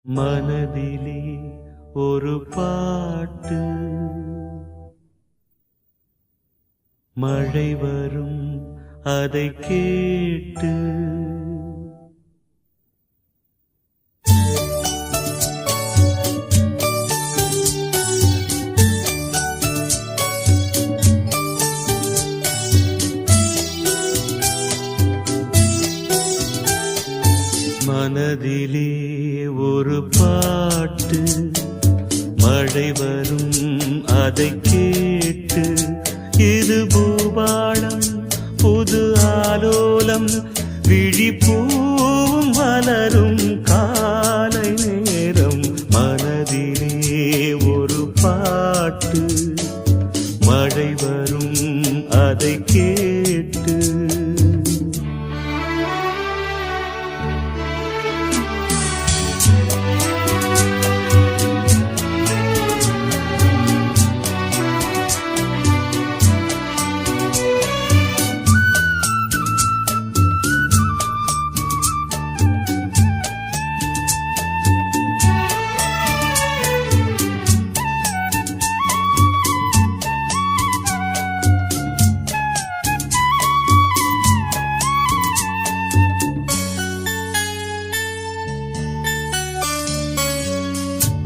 மனதிலே ஒரு பாட்டு, மழை வரும் அதை கேட்டு. மனதிலே ஒரு பாட்டு, மழை வரும் அதை கேட்டு. இது பூபாளம் புது ஆலோலம், விழிப்பூவும் மலரும் காலை நேரம். மனதிலே ஒரு பாட்டு, மழை வரும் அதை கேட்டு.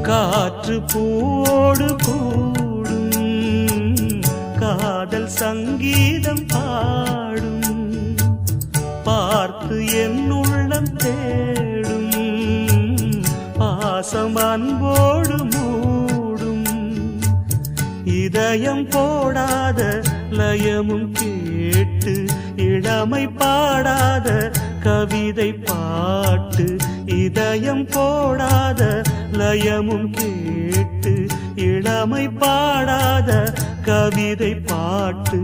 காற்று பூவோடு கூடும், காதல் சங்கீதம் பாடும். பார்த்து என் உள்ளம் தேடும், பாசம் அன்போடு மூடும். இதயம் போடாத லயமும் கேட்டு, இளமை பாடாத கவிதை பாட்டு. இதயம் போடாத லயமும் கேட்டு, இளமை பாடாத கவிதை பாட்டு.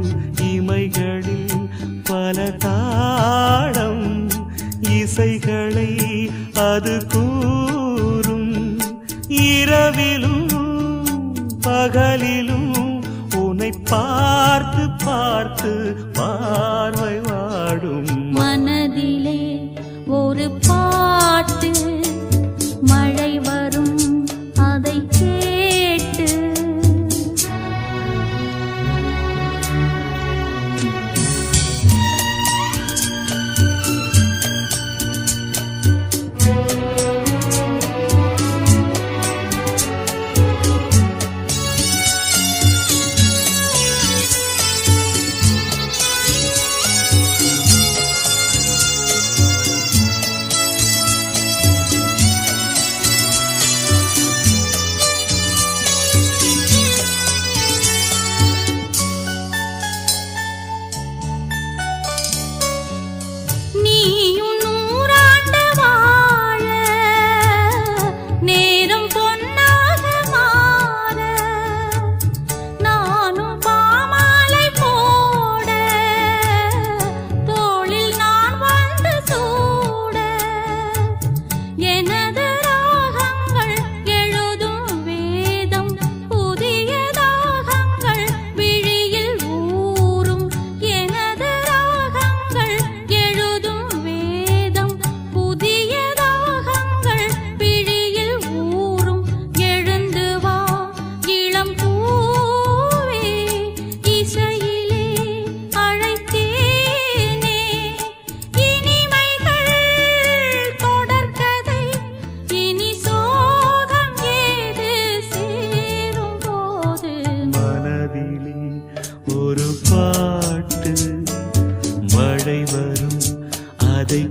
இமைகளில் பல தாளம், இசைகளை அது கூறும். இரவிலும் பகலிலும் உன்னை பார்த்து பார்த்து பார்வை வாடும். மனதிலே ஒரு பாட்டு, மழை வரும் அதை கேட்டு. ஒரு பாட்டு, மழை வரும் அதை